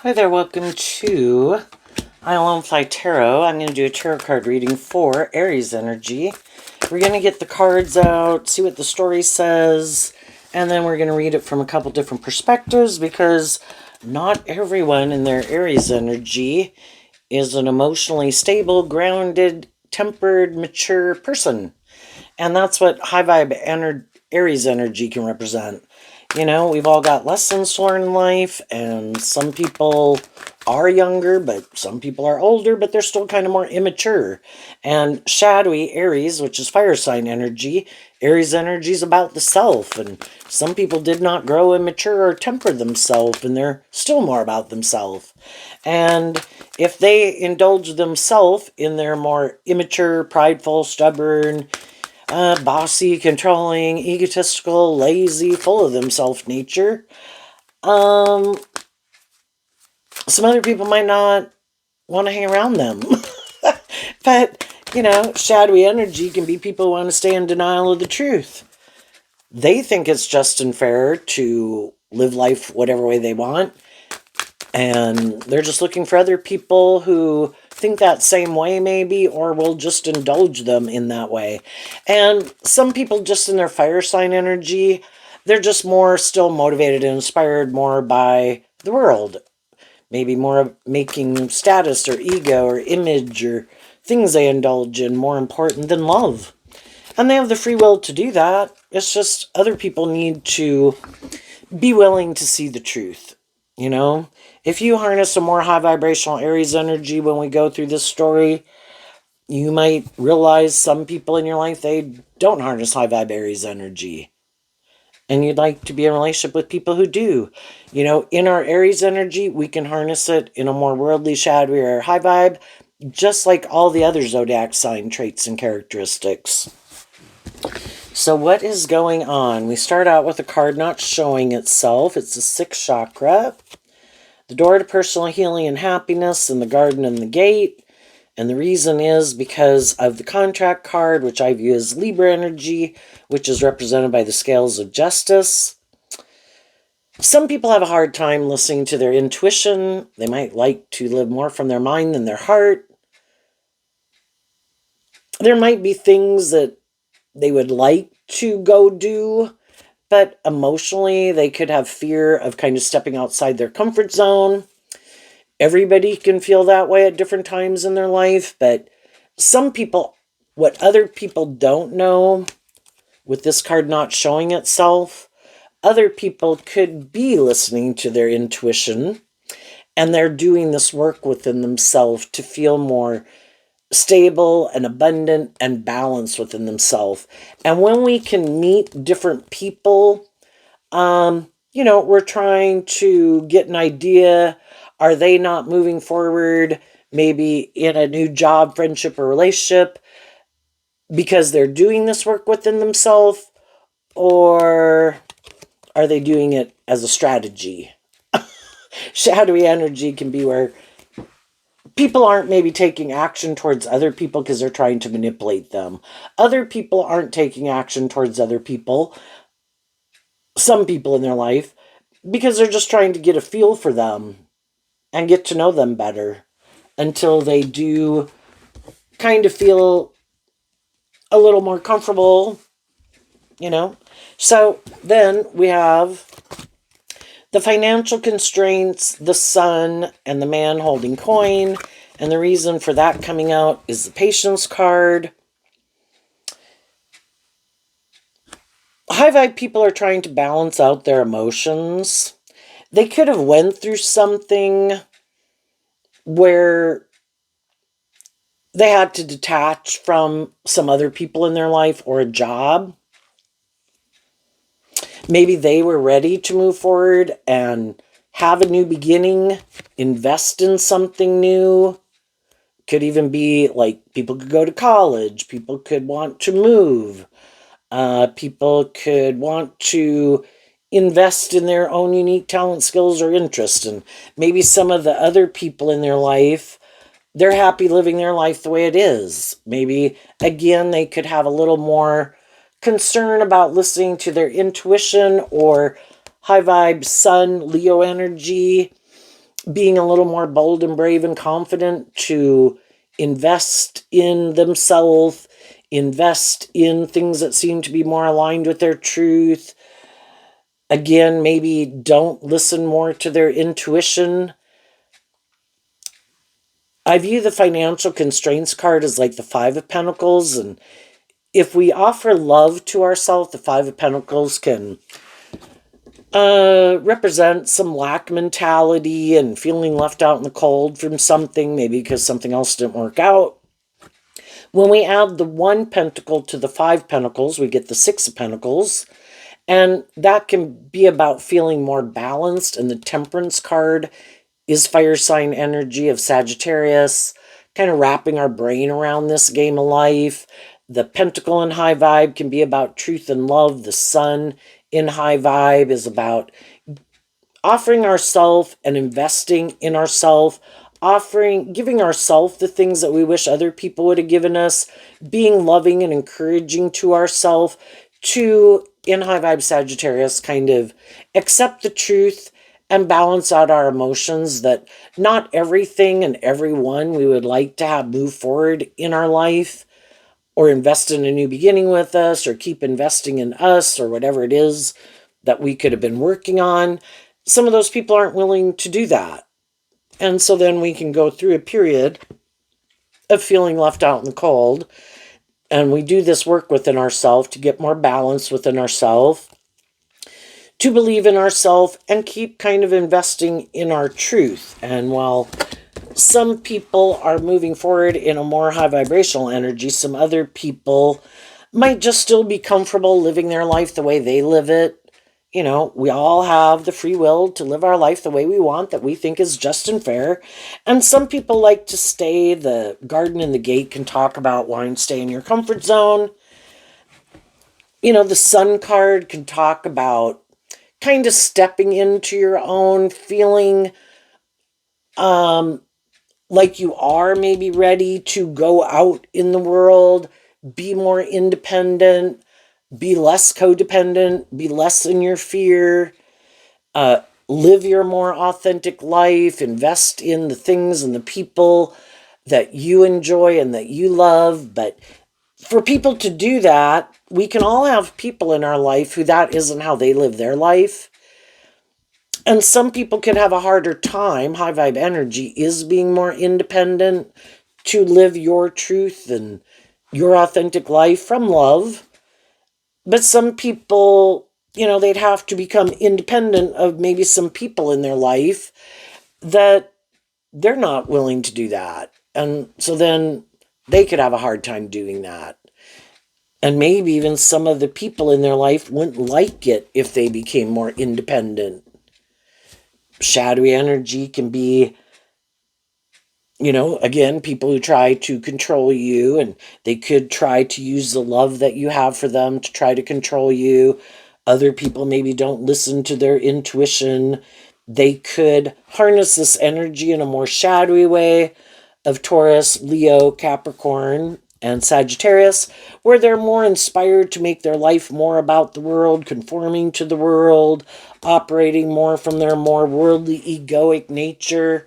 Hi there, welcome to I Alone Fly Tarot. I'm going to do a tarot card reading for Aries energy. We're going to get the cards out, see what the story says, and then we're going to read it from a couple different perspectives because not everyone in their Aries energy is an emotionally stable, grounded, tempered, mature person. And that's what high vibe Aries energy can represent. You know, we've all got lessons to learn in life, and some people are younger, but some people are older, but they're still kind of more immature. And shadowy Aries, which is fire sign energy, Aries energy is about the self, and some people did not grow and mature or temper themselves, and they're still more about themselves. And if they indulge themselves in their more immature, prideful, stubborn, bossy, controlling, egotistical, lazy, full of themselves nature, some other people might not want to hang around them. But, you know, shadowy energy can be people who want to stay in denial of the truth. They think it's just and fair to live life whatever way they want, and they're just looking for other people who think that same way maybe, or will just indulge them in that way. And some people just in their fire sign energy, they're just more still motivated and inspired more by the world. Maybe more making status or ego or image or things they indulge in more important than love. And they have the free will to do that. It's just other people need to be willing to see the truth. You know, if you harness a more high vibrational Aries energy when we go through this story, you might realize some people in your life, they don't harness high vibe Aries energy. And you'd like to be in a relationship with people who do. You know, in our Aries energy, we can harness it in a more worldly, shadowy, or high vibe, just like all the other zodiac sign traits and characteristics. So what is going on? We start out with a card not showing itself. It's the 6th chakra. The door to personal healing and happiness, and the garden and the gate. And the reason is because of the contract card, which I view as Libra energy, which is represented by the scales of justice. Some people have a hard time listening to their intuition. They might like to live more from their mind than their heart. There might be things that they would like to go do, but emotionally they could have fear of kind of stepping outside their comfort zone. Everybody can feel that way at different times in their life, but some people, what other people don't know, with this card not showing itself, other people could be listening to their intuition, and they're doing this work within themselves to feel more stable and abundant and balanced within themselves. And when we can meet different people, you know, we're trying to get an idea, are they not moving forward, maybe in a new job, friendship, or relationship, because they're doing this work within themselves, or are they doing it as a strategy? Shadowy energy can be where people aren't maybe taking action towards other people because they're trying to manipulate them. Other people aren't taking action towards other people, some people in their life, because they're just trying to get a feel for them and get to know them better until they do kind of feel a little more comfortable, you know. So then we have the financial constraints, the sun, and the man holding coin. And the reason for that coming out is the patience card. High vibe people are trying to balance out their emotions. They could have went through something where they had to detach from some other people in their life or a job. Maybe they were ready to move forward and have a new beginning, invest in something new. Could even be like people could go to college, people could want to move, people could want to invest in their own unique talent, skills, or interest. And maybe some of the other people in their life, they're happy living their life the way it is. Maybe, again, they could have a little more concern about listening to their intuition or high vibe sun, Leo energy. being a little more bold and brave and confident to invest in themselves, invest in things that seem to be more aligned with their truth. Again, maybe don't listen more to their intuition. I view the financial constraints card as like the Five of Pentacles, and if we offer love to ourselves, the Five of Pentacles can represent some lack mentality and feeling left out in the cold from something, maybe because something else didn't work out. When we add the one pentacle to the five pentacles, we get the Six of Pentacles, and that can be about feeling more balanced. And the Temperance card is fire sign energy of Sagittarius, kind of wrapping our brain around this game of life. The Pentacle in high vibe can be about truth and love. The Sun in high vibe is about offering ourselves and investing in ourselves, giving ourselves the things that we wish other people would have given us, being loving and encouraging to ourselves, to, in high vibe Sagittarius, kind of accept the truth and balance out our emotions, that not everything and everyone we would like to have move forward in our life or invest in a new beginning with us or keep investing in us or whatever it is that we could have been working on. Some of those people aren't willing to do that. And so then we can go through a period of feeling left out in the cold. And we do this work within ourselves to get more balance within ourselves, to believe in ourselves, and keep kind of investing in our truth. And while some people are moving forward in a more high vibrational energy, some other people might just still be comfortable living their life the way they live it. You know, we all have the free will to live our life the way we want, that we think is just and fair. And some people like to stay. The Garden and the Gate can talk about wanting to stay in your comfort zone. You know, the Sun card can talk about kind of stepping into your own, feeling like you are maybe ready to go out in the world, be more independent, be less codependent, be less in your fear, live your more authentic life, invest in the things and the people that you enjoy and that you love. But for people to do that, we can all have people in our life who that isn't how they live their life. And some people can have a harder time. High vibe energy is being more independent, to live your truth and your authentic life from love. But some people, you know, they'd have to become independent of maybe some people in their life that they're not willing to do that. And so then they could have a hard time doing that. And maybe even some of the people in their life wouldn't like it if they became more independent. Shadowy energy can be, you know, again, people who try to control you, and they could try to use the love that you have for them to try to control you. Other people maybe don't listen to their intuition. They could harness this energy in a more shadowy way of Taurus, Leo, Capricorn, and Sagittarius, where they're more inspired to make their life more about the world, conforming to the world, operating more from their more worldly, egoic nature.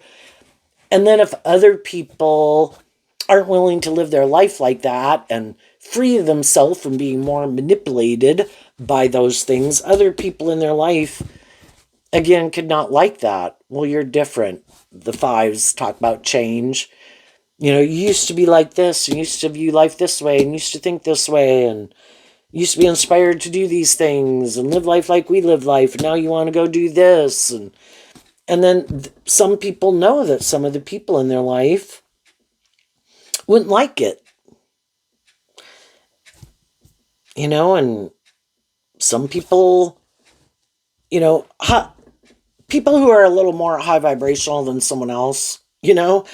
And then if other people aren't willing to live their life like that and free themselves from being more manipulated by those things, other people in their life, again, could not like that. Well, you're different. The fives talk about change. You know, you used to be like this, and used to view life this way, and used to think this way, and used to be inspired to do these things and live life like we live life. And now you want to go do this. And then some people know that some of the people in their life wouldn't like it. You know, and some people, you know, people who are a little more high vibrational than someone else, you know,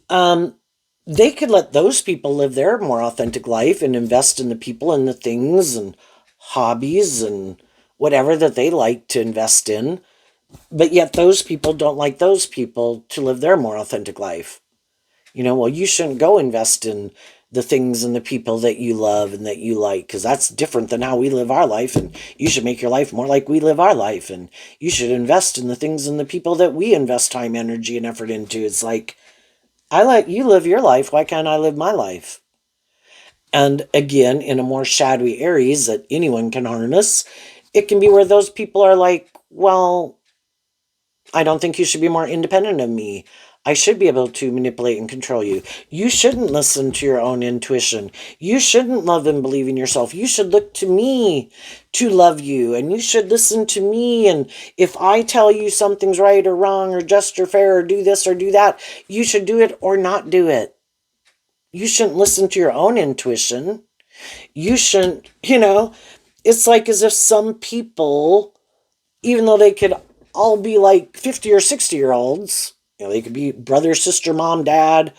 they could let those people live their more authentic life and invest in the people and the things and hobbies and whatever that they like to invest in. But yet those people don't like those people to live their more authentic life. You know, well, you shouldn't go invest in the things and the people that you love and that you like, because that's different than how we live our life. And you should make your life more like we live our life. And you should invest in the things and the people that we invest time, energy, and effort into. It's like, I let you live your life. Why can't I live my life? And again, in a more shadowy Aries that anyone can harness, it can be where those people are like, well, I don't think you should be more independent of me. I should be able to manipulate and control you. You shouldn't listen to your own intuition. You shouldn't love and believe in yourself. You should look to me to love you. And you should listen to me. And if I tell you something's right or wrong or just or fair or do this or do that, you should do it or not do it. You shouldn't listen to your own intuition. You shouldn't, it's like as if some people, even though they could all be like 50 or 60-year-olds, they could be brother, sister, mom, dad.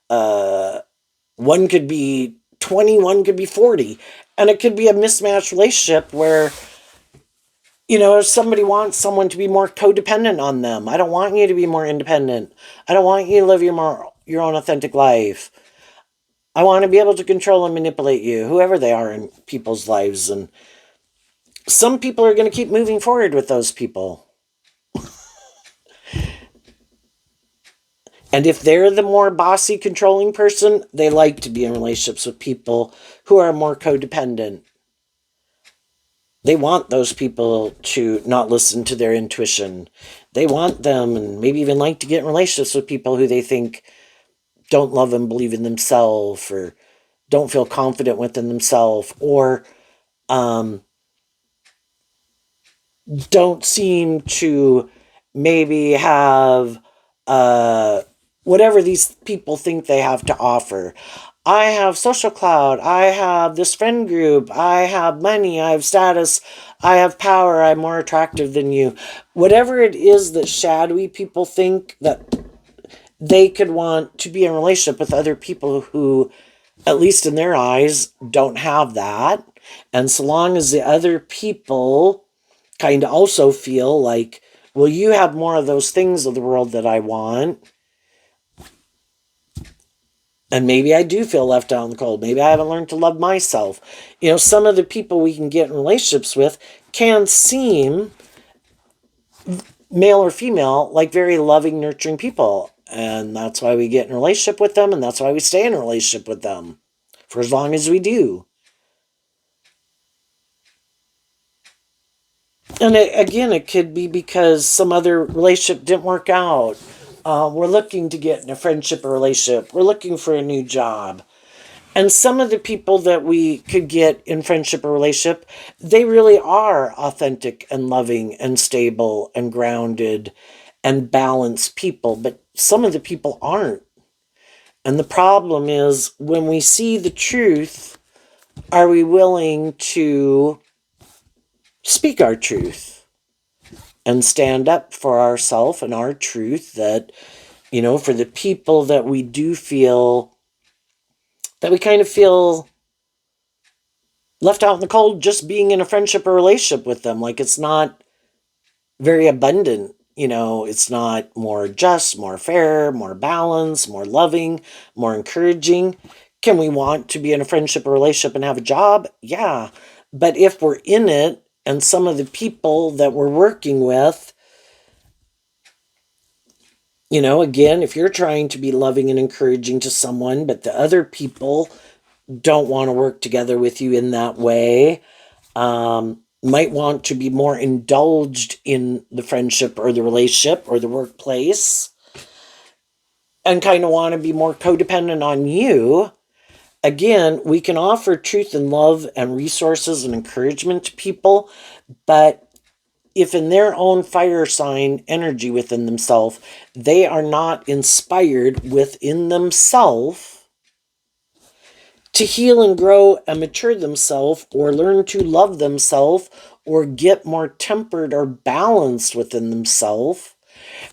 One could be 20, one could be 40. And it could be a mismatched relationship where, if somebody wants someone to be more codependent on them. I don't want you to be more independent. I don't want you to live your own authentic life. I want to be able to control and manipulate you, whoever they are in people's lives. And some people are going to keep moving forward with those people. And if they're the more bossy, controlling person, they like to be in relationships with people who are more codependent. They want those people to not listen to their intuition. They want them, and maybe even like to get in relationships with people who they think don't love and believe in themselves, or don't feel confident within themselves, or don't seem to maybe have whatever these people think they have to offer. I have social clout. I have this friend group. I have money. I have status. I have power. I'm more attractive than you. Whatever it is that shadowy people think that they could want to be in a relationship with other people who, at least in their eyes, don't have that. And so long as the other people kind of also feel like, well, you have more of those things of the world that I want. And maybe I do feel left out in the cold. Maybe I haven't learned to love myself. Some of the people we can get in relationships with can seem, male or female, like very loving, nurturing people. And that's why we get in a relationship with them. And that's why we stay in a relationship with them for as long as we do. And again, it could be because some other relationship didn't work out. We're looking to get in a friendship or relationship. We're looking for a new job. And some of the people that we could get in friendship or relationship, they really are authentic and loving and stable and grounded and balanced people. But some of the people aren't. And the problem is when we see the truth, are we willing to speak our truth and stand up for ourselves and our truth that, for the people that we do feel, that we kind of feel left out in the cold just being in a friendship or relationship with them. Like it's not very abundant. It's not more just, more fair, more balanced, more loving, more encouraging. Can we want to be in a friendship or relationship and have a job? Yeah. But if we're in it and some of the people that we're working with, again, if you're trying to be loving and encouraging to someone, but the other people don't want to work together with you in that way, might want to be more indulged in the friendship or the relationship or the workplace, and kind of want to be more codependent on you. Again, we can offer truth and love and resources and encouragement to people, but if in their own fire sign energy within themselves, they are not inspired within themselves to heal and grow and mature themselves or learn to love themselves or get more tempered or balanced within themselves,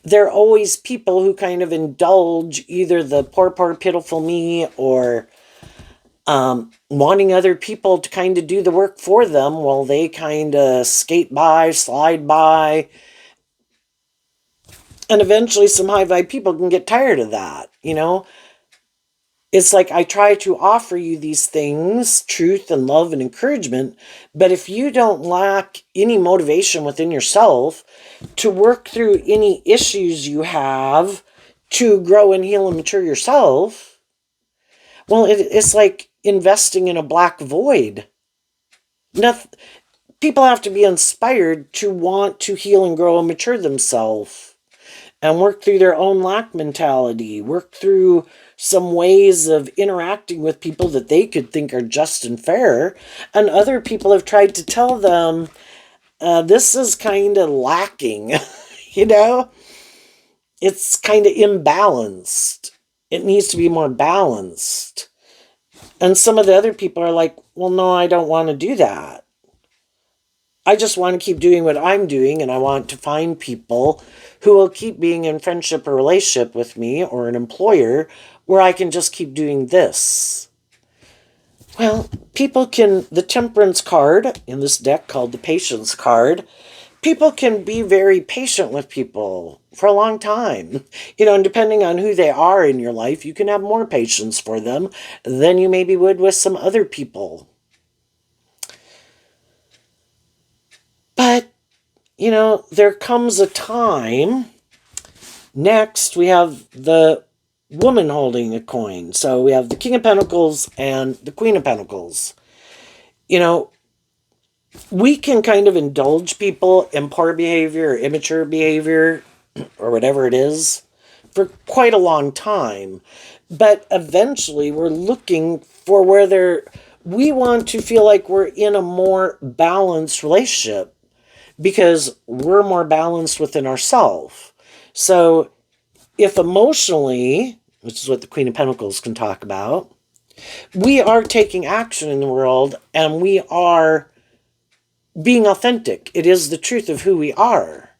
they're always people who kind of indulge either the poor, poor, pitiful me, or wanting other people to kind of do the work for them while they kind of skate by, slide by. And eventually some high vibe people can get tired of that, It's like I try to offer you these things, truth and love and encouragement, but if you don't lack any motivation within yourself to work through any issues you have to grow and heal and mature yourself, well, it's like investing in a black void. Nothing, people have to be inspired to want to heal and grow and mature themselves and work through their own lack mentality, work through some ways of interacting with people that they could think are just and fair. And other people have tried to tell them, this is kind of lacking, you know? It's kind of imbalanced. It needs to be more balanced. And some of the other people are like, well, no, I don't want to do that. I just want to keep doing what I'm doing, and I want to find people who will keep being in friendship or relationship with me or an employer where I can just keep doing this. Well, people can, the temperance card in this deck called the patience card, people can be very patient with people for a long time. And depending on who they are in your life, you can have more patience for them than you maybe would with some other people. But, there comes a time. Next, we have the woman holding a coin. So we have the King of Pentacles and the Queen of Pentacles. We can kind of indulge people in poor behavior or immature behavior or whatever it is for quite a long time. But eventually we're looking for we want to feel like we're in a more balanced relationship because we're more balanced within ourselves. So if emotionally, which is what the Queen of Pentacles can talk about, we are taking action in the world and we are being authentic. It is the truth of who we are.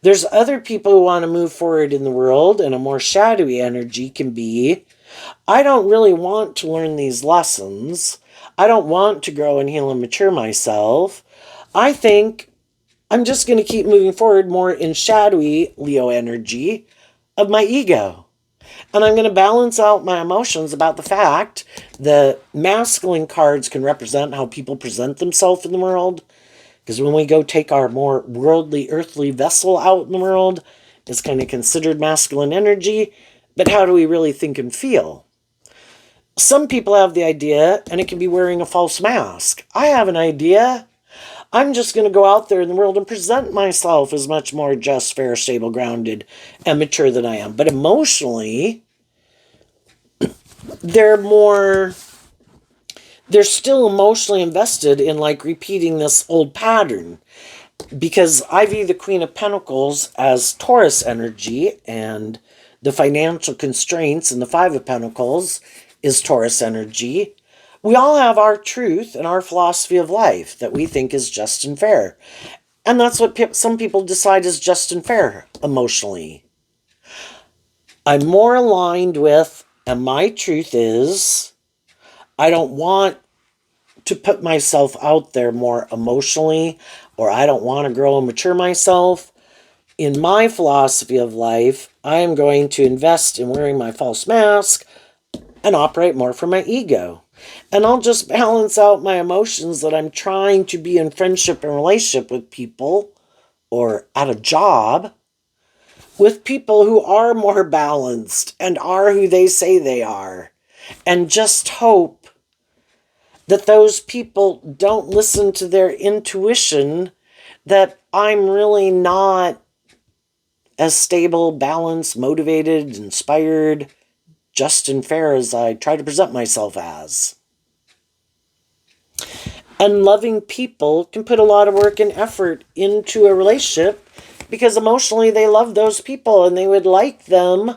There's other people who want to move forward in the world, and a more shadowy energy can be, I don't really want to learn these lessons. I don't want to grow and heal and mature myself. I think I'm just going to keep moving forward more in shadowy Leo energy of my ego. And I'm going to balance out my emotions about the fact that masculine cards can represent how people present themselves in the world. Because when we go take our more worldly, earthly vessel out in the world, it's kind of considered masculine energy. But how do we really think and feel? Some people have the idea, and it can be wearing a false mask. I have an idea. I'm just going to go out there in the world and present myself as much more just, fair, stable, grounded, and mature than I am. But emotionally, they're still emotionally invested in like repeating this old pattern. Because I view the Queen of Pentacles as Taurus energy, and the financial constraints in the Five of Pentacles is Taurus energy. We all have our truth and our philosophy of life that we think is just and fair. And that's what some people decide is just and fair emotionally. I'm more aligned with, and my truth is, I don't want to put myself out there more emotionally, or I don't want to grow and mature myself. In my philosophy of life, I am going to invest in wearing my false mask and operate more from my ego. And I'll just balance out my emotions that I'm trying to be in friendship and relationship with people or at a job with people who are more balanced and are who they say they are. And just hope that those people don't listen to their intuition that I'm really not as stable, balanced, motivated, inspired, just and fair as I try to present myself as. And loving people can put a lot of work and effort into a relationship because emotionally they love those people and they would like them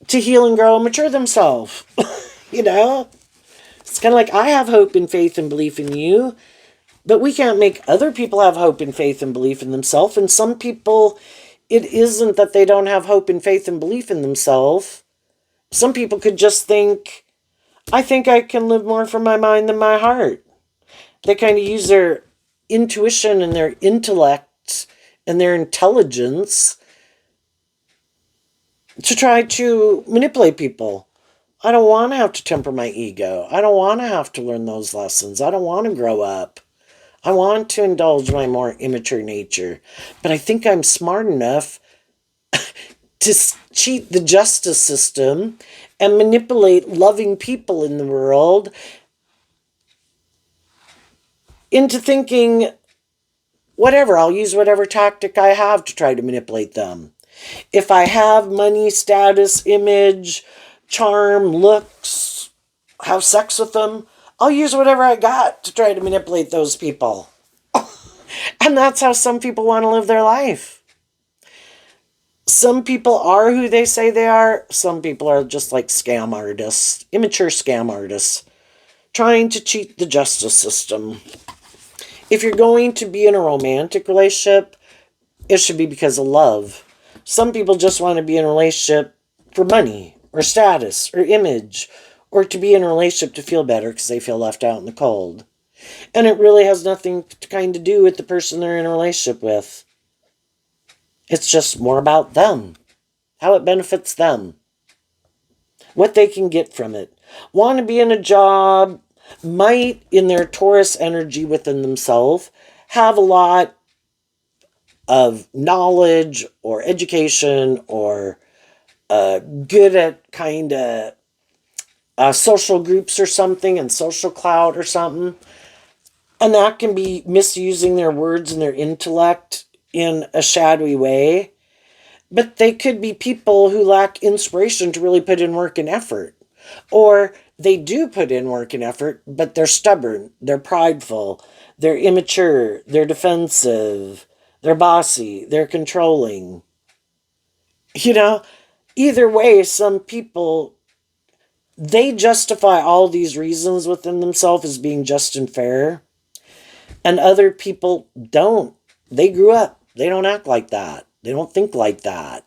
to heal and grow and mature themselves. It's kind of like I have hope and faith and belief in you, but we can't make other people have hope and faith and belief in themselves. And some people, it isn't that they don't have hope and faith and belief in themselves. Some people could just think, I think I can live more from my mind than my heart. They kind of use their intuition and their intellect and their intelligence to try to manipulate people. I don't want to have to temper my ego. I don't want to have to learn those lessons. I don't want to grow up. I want to indulge my more immature nature. But I think I'm smart enough to cheat the justice system and manipulate loving people in the world into thinking, whatever, I'll use whatever tactic I have to try to manipulate them. If I have money, status, image, charm, looks, have sex with them, I'll use whatever I got to try to manipulate those people. And that's how some people want to live their life. Some people are who they say they are. Some people are just like scam artists, immature scam artists, trying to cheat the justice system. If you're going to be in a romantic relationship, it should be because of love. Some people just want to be in a relationship for money or status or image, or to be in a relationship to feel better because they feel left out in the cold. And it really has nothing to kind of do with the person they're in a relationship with. It's just more about them, how it benefits them, what they can get from it. Want to be in a job, might, in their Taurus energy within themselves, have a lot of knowledge or education or good at kind of social groups or something and social clout or something. And that can be misusing their words and their intellect in a shadowy way. But they could be people who lack inspiration to really put in work and effort. Or they do put in work and effort, but they're stubborn, they're prideful, they're immature, they're defensive, they're bossy, they're controlling. You know, either way, some people, they justify all these reasons within themselves as being just and fair, and other people don't. They grew up, they don't act like that, they don't think like that.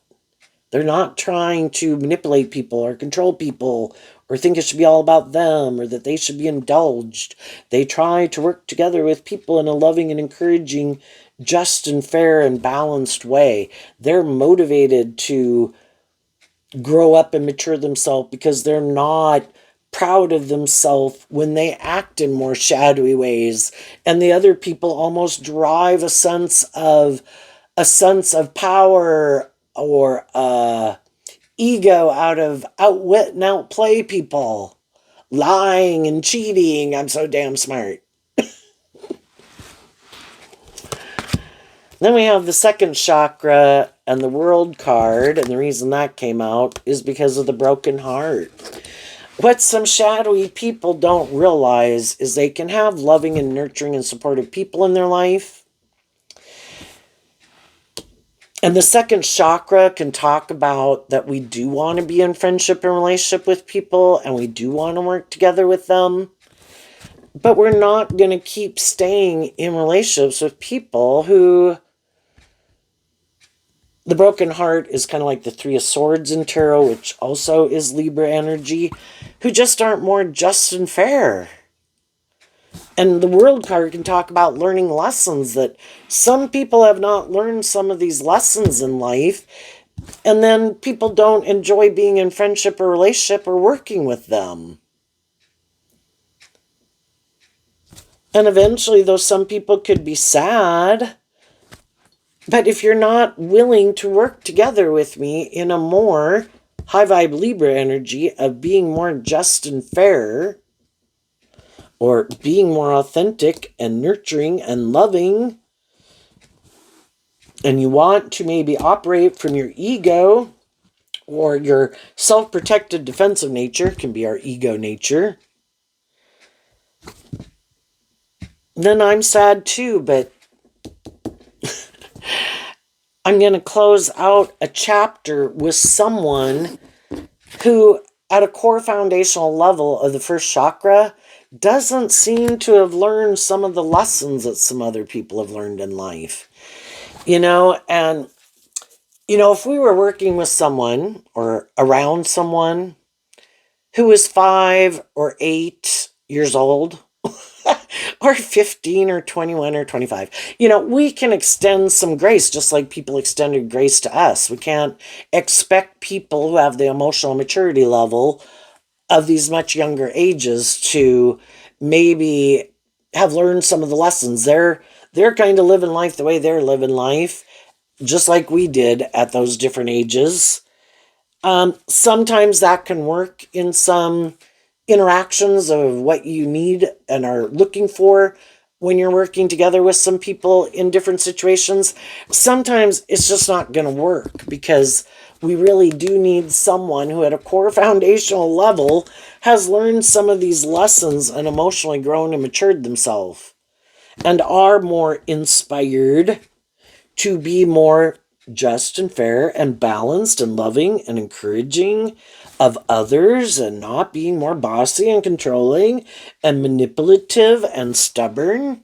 They're not trying to manipulate people or control people or think it should be all about them or that they should be indulged. They try to work together with people in a loving and encouraging, just and fair and balanced way. They're motivated to grow up and mature themselves because they're not proud of themselves when they act in more shadowy ways, and the other people almost drive a sense of power or ego out of outwit and outplay people, lying and cheating. I'm so damn smart. Then we have the second chakra and the world card, and the reason that came out is because of the broken heart. What some shadowy people don't realize is they can have loving and nurturing and supportive people in their life. And the second chakra can talk about that we do want to be in friendship and relationship with people, and we do want to work together with them. But we're not going to keep staying in relationships with people who... The broken heart is kind of like the Three of Swords in tarot, which also is Libra energy, who just aren't more just and fair. And the world card can talk about learning lessons that some people have not learned some of these lessons in life, and then people don't enjoy being in friendship or relationship or working with them. And eventually, though some people could be sad, but if you're not willing to work together with me in a more high vibe Libra energy of being more just and fair, or being more authentic and nurturing and loving, and you want to maybe operate from your ego or your self-protected defensive nature, can be our ego nature, then I'm sad too. But I'm going to close out a chapter with someone who, at a core foundational level of the first chakra, doesn't seem to have learned some of the lessons that some other people have learned in life. And, if we were working with someone or around someone who is 5 or 8 years old, or 15 or 21 or 25, we can extend some grace just like people extended grace to us. We can't expect people who have the emotional maturity level of these much younger ages to maybe have learned some of the lessons. They're kind of living life the way they're living life, just like we did at those different ages. Sometimes that can work in some interactions of what you need and are looking for when you're working together with some people in different situations. Sometimes it's just not going to work because we really do need someone who, at a core foundational level, has learned some of these lessons and emotionally grown and matured themselves and are more inspired to be more just and fair and balanced and loving and encouraging of others and not being more bossy and controlling and manipulative and stubborn.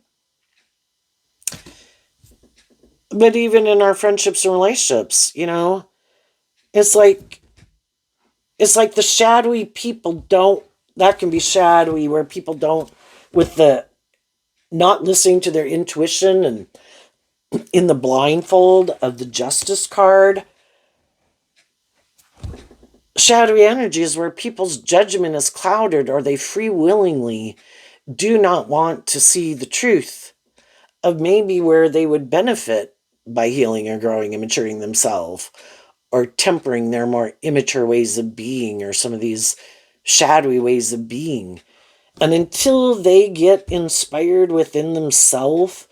But even in our friendships and relationships, it's like the shadowy people don't, that can be shadowy where people don't, with the not listening to their intuition and in the blindfold of the justice card. Shadowy energy is where people's judgment is clouded or they free willingly do not want to see the truth of maybe where they would benefit by healing or growing and maturing themselves or tempering their more immature ways of being or some of these shadowy ways of being. And until they get inspired within themselves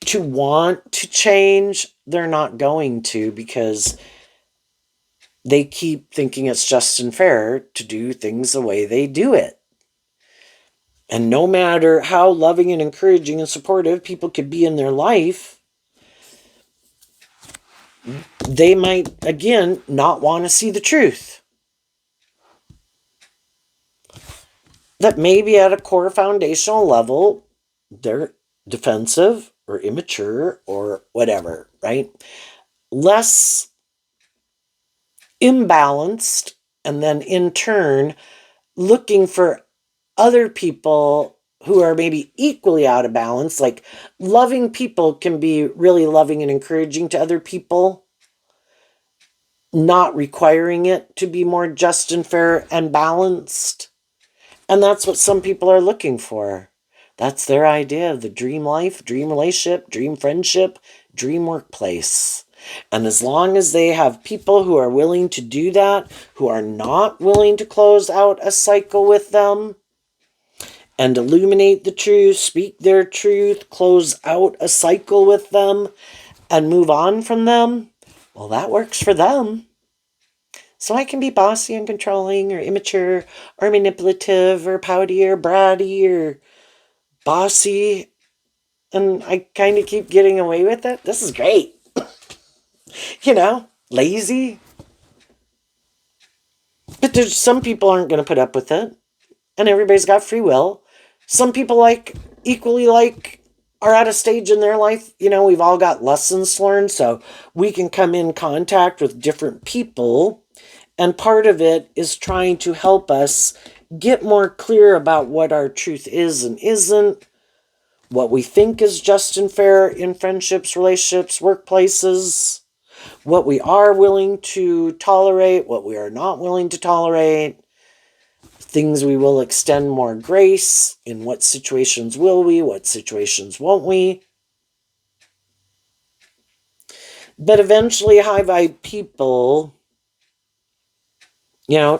to want to change, they're not going to, because they keep thinking it's just and fair to do things the way they do it. And no matter how loving and encouraging and supportive people could be in their life, they might, again, not want to see the truth. That maybe at a core foundational level, they're defensive or immature or whatever, right? Less imbalanced, and then in turn, looking for other people who are maybe equally out of balance. Like, loving people can be really loving and encouraging to other people, not requiring it to be more just and fair and balanced. And that's what some people are looking for. That's their idea of the dream life, dream relationship, dream friendship, dream workplace. And as long as they have people who are willing to do that, who are not willing to close out a cycle with them and illuminate the truth, speak their truth, close out a cycle with them, and move on from them, well, that works for them. So I can be bossy and controlling or immature or manipulative or pouty or bratty or bossy, and I kind of keep getting away with it. This is great. Lazy. But there's some people aren't going to put up with it, and everybody's got free will. Some people equally are at a stage in their life, we've all got lessons learned, so we can come in contact with different people, and part of it is trying to help us get more clear about what our truth is and isn't, what we think is just and fair in friendships, relationships, workplaces, what we are willing to tolerate, what we are not willing to tolerate, things we will extend more grace, in what situations will we, what situations won't we. But eventually, high vibe people,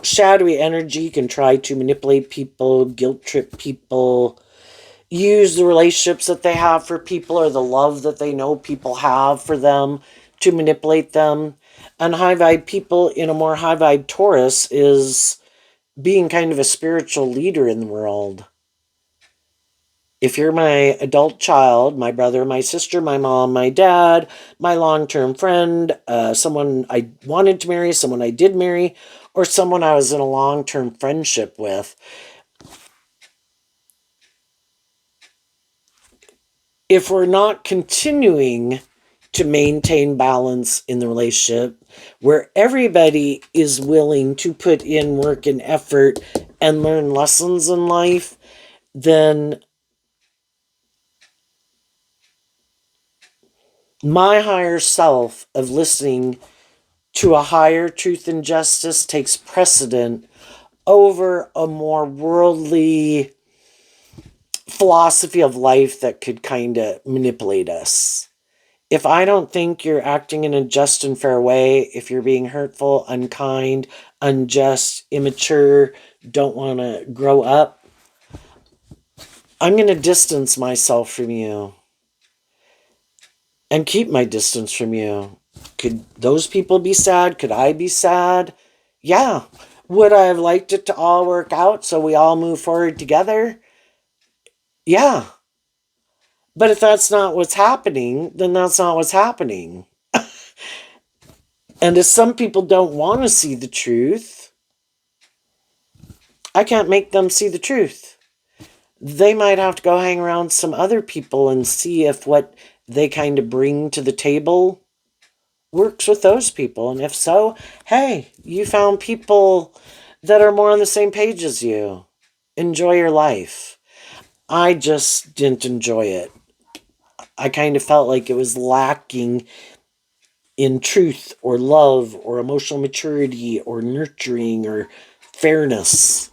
shadowy energy can try to manipulate people, guilt trip people, use the relationships that they have for people or the love that they know people have for them to manipulate them. And high vibe people in a more high vibe Taurus is being kind of a spiritual leader in the world. If you're my adult child, my brother, my sister, my mom, my dad, my long-term friend, someone I wanted to marry, someone I did marry, or someone I was in a long-term friendship with, if we're not continuing to maintain balance in the relationship where everybody is willing to put in work and effort and learn lessons in life, then my higher self of listening to a higher truth and justice takes precedent over a more worldly philosophy of life that could kind of manipulate us. If I don't think you're acting in a just and fair way, if you're being hurtful, unkind, unjust, immature, don't want to grow up, I'm going to distance myself from you and keep my distance from you. Could those people be sad? Could I be sad? Yeah. Would I have liked it to all work out so we all move forward together? Yeah. But if that's not what's happening, then that's not what's happening. And if some people don't want to see the truth, I can't make them see the truth. They might have to go hang around some other people and see if what they kind of bring to the table works with those people. And if so, hey, you found people that are more on the same page as you. Enjoy your life. I just didn't enjoy it. I kind of felt like it was lacking in truth or love or emotional maturity or nurturing or fairness.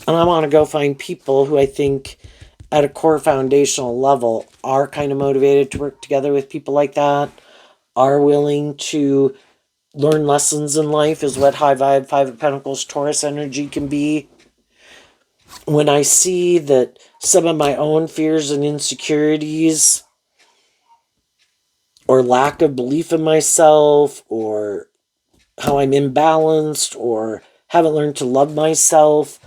And I want to go find people who I think at a core foundational level are kind of motivated to work together with people like that, are willing to learn lessons in life, is what high vibe Five of Pentacles Taurus energy can be. When I see that some of my own fears and insecurities or lack of belief in myself or how I'm imbalanced or haven't learned to love myself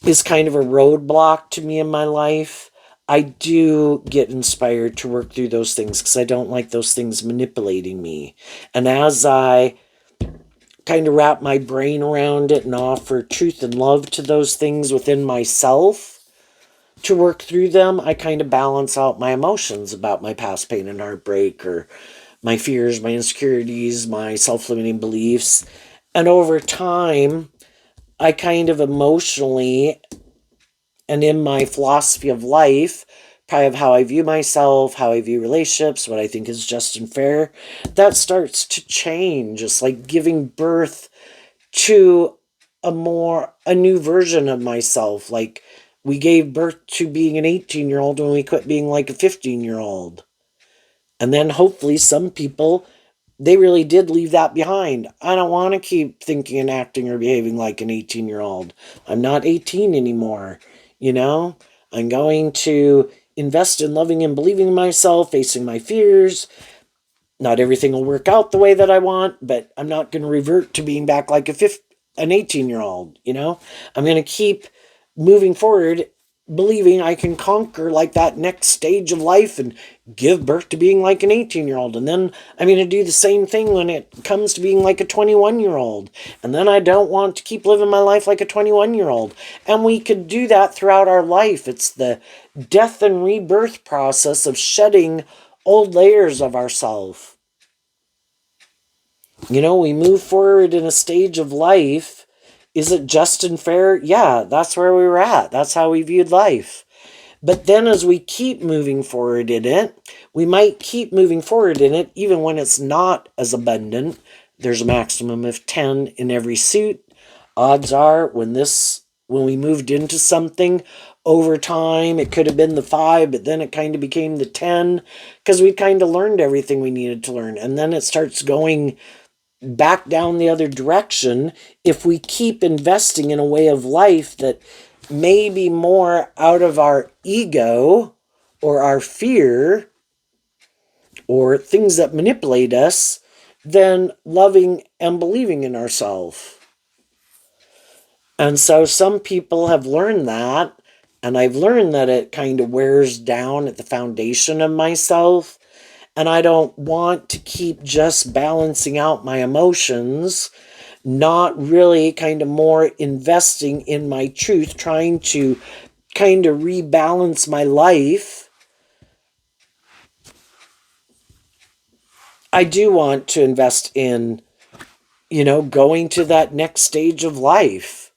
is kind of a roadblock to me in my life, I do get inspired to work through those things because I don't like those things manipulating me. And as I kind of wrap my brain around it and offer truth and love to those things within myself to work through them, I kind of balance out my emotions about my past pain and heartbreak or my fears, my insecurities, my self-limiting beliefs. And over time, I kind of emotionally and in my philosophy of life, probably of how I view myself, how I view relationships, what I think is just and fair, that starts to change. It's like giving birth to a new version of myself. Like we gave birth to being an 18-year-old when we quit being like a 15-year-old. And then hopefully some people, they really did leave that behind. I don't want to keep thinking and acting or behaving like an 18-year-old. I'm not 18 anymore, you know? I'm going to invest in loving and believing in myself, facing my fears. Not everything will work out the way that I want, but I'm not going to revert to being back like an 18-year-old, you know? I'm going to keep moving forward believing I can conquer like that next stage of life and give birth to being like an 18-year-old. And then I'm going to do the same thing when it comes to being like a 21-year-old. And then I don't want to keep living my life like a 21-year-old. And we could do that throughout our life. It's the death and rebirth process of shedding old layers of ourselves. You know, we move forward in a stage of life. Is it just and fair? Yeah, that's where we were at. That's how we viewed life. But then as we keep moving forward in it, we might keep moving forward in it even when it's not as abundant. There's a maximum of 10 in every suit. Odds are when we moved into something over time, it could have been the 5, but then it kind of became the 10 because we kind of learned everything we needed to learn. And then it starts going back down the other direction if we keep investing in a way of life that may be more out of our ego or our fear or things that manipulate us than loving and believing in ourselves. And so some people have learned that, and I've learned that it kind of wears down at the foundation of myself. And I don't want to keep just balancing out my emotions, not really kind of more investing in my truth, trying to kind of rebalance my life. I do want to invest in, going to that next stage of life,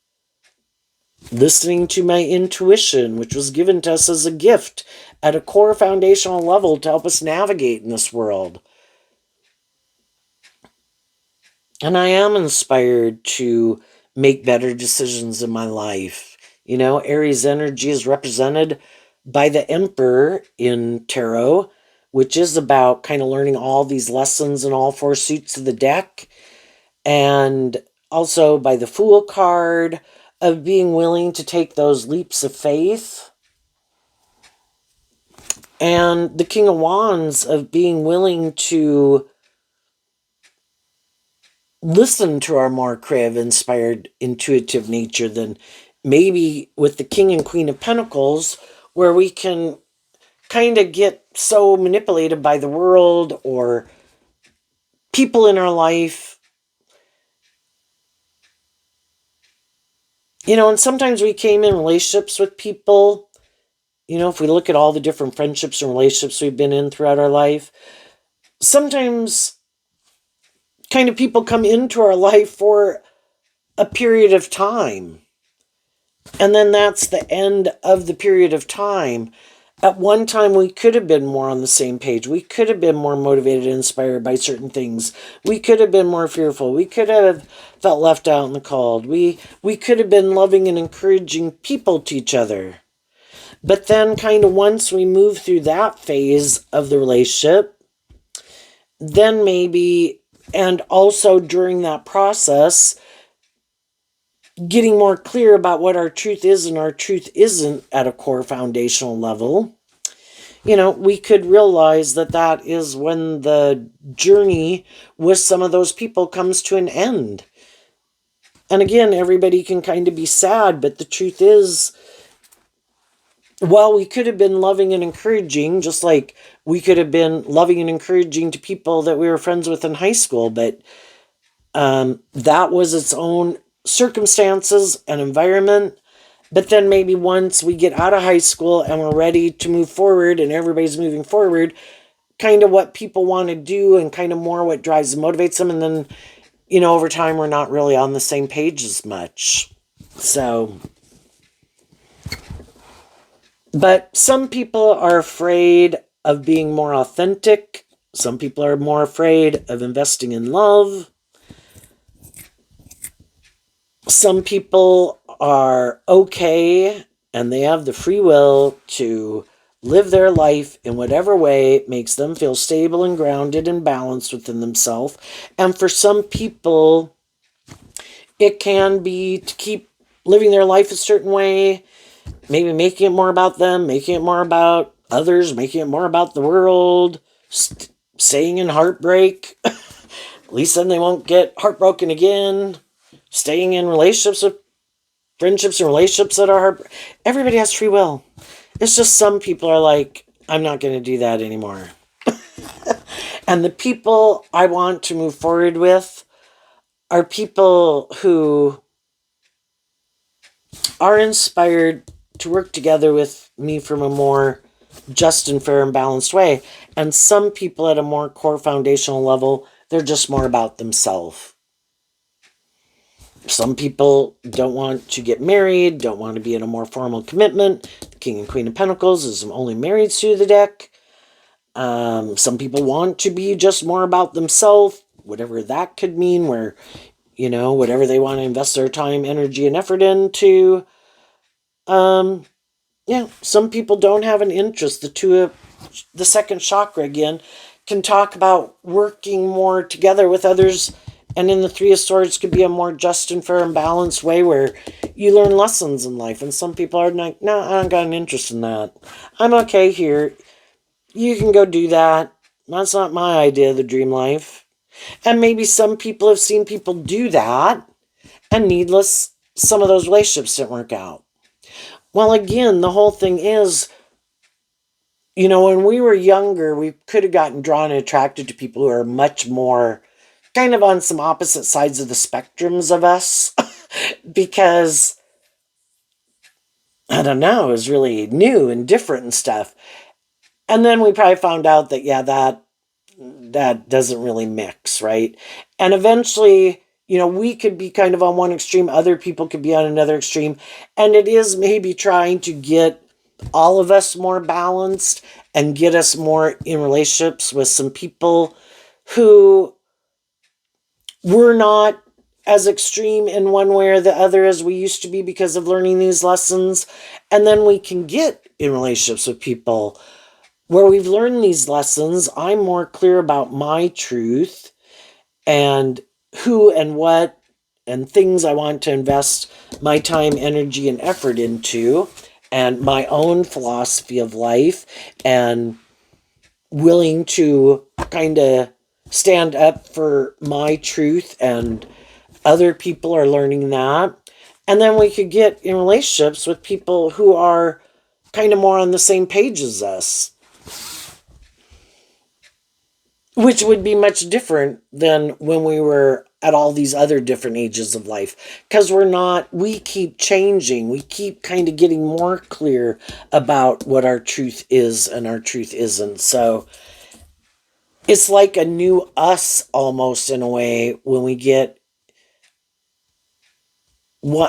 listening to my intuition, which was given to us as a gift at a core foundational level to help us navigate in this world. And I am inspired to make better decisions in my life. You know, Aries energy is represented by the Emperor in tarot, which is about kind of learning all these lessons in all four suits of the deck. And also by the Fool card of being willing to take those leaps of faith. And the King of Wands of being willing to listen to our more creative, inspired, intuitive nature than maybe with the King and Queen of Pentacles, where we can kind of get so manipulated by the world or people in our life. You know, and sometimes we came in relationships with people, you know, if we look at all the different friendships and relationships we've been in throughout our life, sometimes kind of people come into our life for a period of time. And then that's the end of the period of time. At one time, we could have been more on the same page. We could have been more motivated and inspired by certain things. We could have been more fearful. We could have felt left out in the cold. We could have been loving and encouraging people to each other. But then, kind of once we move through that phase of the relationship, then maybe, and also during that process, getting more clear about what our truth is and our truth isn't at a core foundational level, you know, we could realize that that is when the journey with some of those people comes to an end. And again, everybody can kind of be sad, but the truth is, well, we could have been loving and encouraging, just like we could have been loving and encouraging to people that we were friends with in high school, but that was its own circumstances and environment. But then maybe once we get out of high school and we're ready to move forward and everybody's moving forward, kind of what people want to do and kind of more what drives and motivates them. And then, you know, over time, we're not really on the same page as much. So, but some people are afraid of being more authentic. Some people are more afraid of investing in love. Some people are okay and they have the free will to live their life in whatever way makes them feel stable and grounded and balanced within themselves. And for some people, it can be to keep living their life a certain way, maybe making it more about them, making it more about others, making it more about the world, staying in heartbreak. At least then they won't get heartbroken again. Staying in relationships with friendships and relationships that are everybody has free will. It's just some people are like, I'm not going to do that anymore. And the people I want to move forward with are people who are inspired to work together with me from a more just and fair and balanced way. And some people at a more core foundational level, they're just more about themselves. Some people don't want to get married, don't want to be in a more formal commitment. The King and Queen of Pentacles is only married to the deck. Some people want to be just more about themselves, whatever that could mean, where, you know, whatever they want to invest their time, energy, and effort into. Yeah, some people don't have an interest. The second chakra again can talk about working more together with others, and in the Three of Swords could be a more just and fair and balanced way where you learn lessons in life. And some people are like, no, I don't got an interest in that. I'm okay here. You can go do that. That's not my idea of the dream life. And maybe some people have seen people do that, and needless, some of those relationships didn't work out. Well, again, the whole thing is, you know, when we were younger, we could have gotten drawn and attracted to people who are much more kind of on some opposite sides of the spectrums of us because, I don't know, it was really new and different and stuff. And then we probably found out that, yeah, that doesn't really mix, right? And eventually, you know, we could be kind of on one extreme, other people could be on another extreme. And it is maybe trying to get all of us more balanced and get us more in relationships with some people who we're not as extreme in one way or the other as we used to be because of learning these lessons. And then we can get in relationships with people where we've learned these lessons. I'm more clear about my truth and who and what and things I want to invest my time, energy, and effort into, and my own philosophy of life, and willing to kind of stand up for my truth, and other people are learning that. And then we could get in relationships with people who are kind of more on the same page as us, which would be much different than when we were at all these other different ages of life. Because we keep changing. We keep kind of getting more clear about what our truth is and our truth isn't. So it's like a new us almost, in a way, when we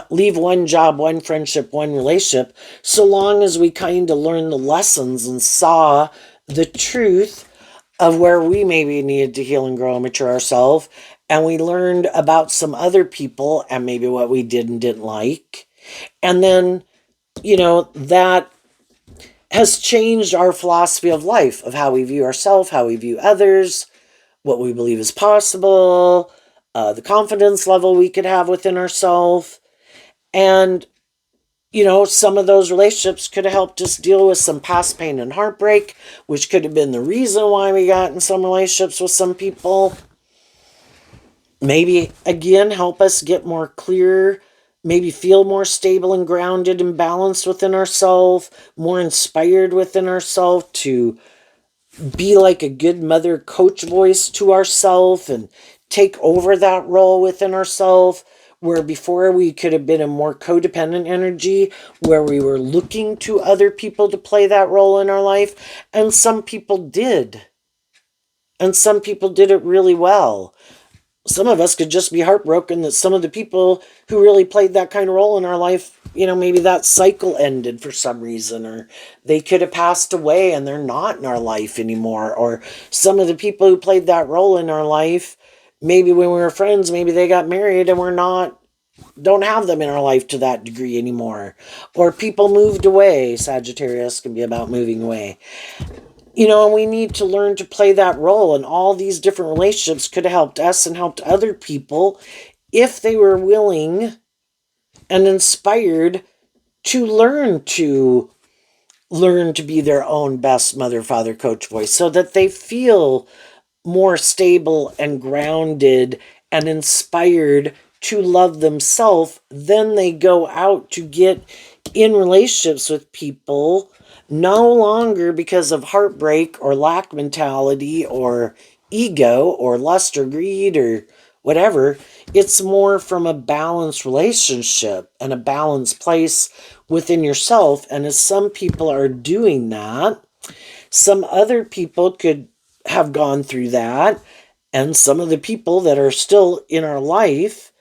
leave one job, one friendship, one relationship, so long as we kind of learn the lessons and saw the truth of where we maybe needed to heal and grow and mature ourselves, and we learned about some other people and maybe what we did and didn't like. And then, that has changed our philosophy of life, of how we view ourselves, how we view others, what we believe is possible, the confidence level we could have within ourselves. And, some of those relationships could have helped us deal with some past pain and heartbreak, which could have been the reason why we got in some relationships with some people. Maybe, again, help us get more clear, maybe feel more stable and grounded and balanced within ourselves, more inspired within ourselves to be like a good mother coach voice to ourselves and take over that role within ourselves, where before we could have been a more codependent energy, where we were looking to other people to play that role in our life. And some people did. And some people did it really well. Some of us could just be heartbroken that some of the people who really played that kind of role in our life, maybe that cycle ended for some reason, or they could have passed away and they're not in our life anymore. Or some of the people who played that role in our life, maybe when we were friends, maybe they got married and don't have them in our life to that degree anymore. Or people moved away. Sagittarius can be about moving away. And we need to learn to play that role. And all these different relationships could have helped us and helped other people if they were willing and inspired to learn to be their own best mother, father, coach voice, so that they feel more stable and grounded and inspired to love themselves. Then they go out to get in relationships with people, no longer because of heartbreak or lack mentality or ego or lust or greed or whatever. It's more from a balanced relationship and a balanced place within yourself. And as some people are doing that, some other people could have gone through that. And some of the people that are still in our life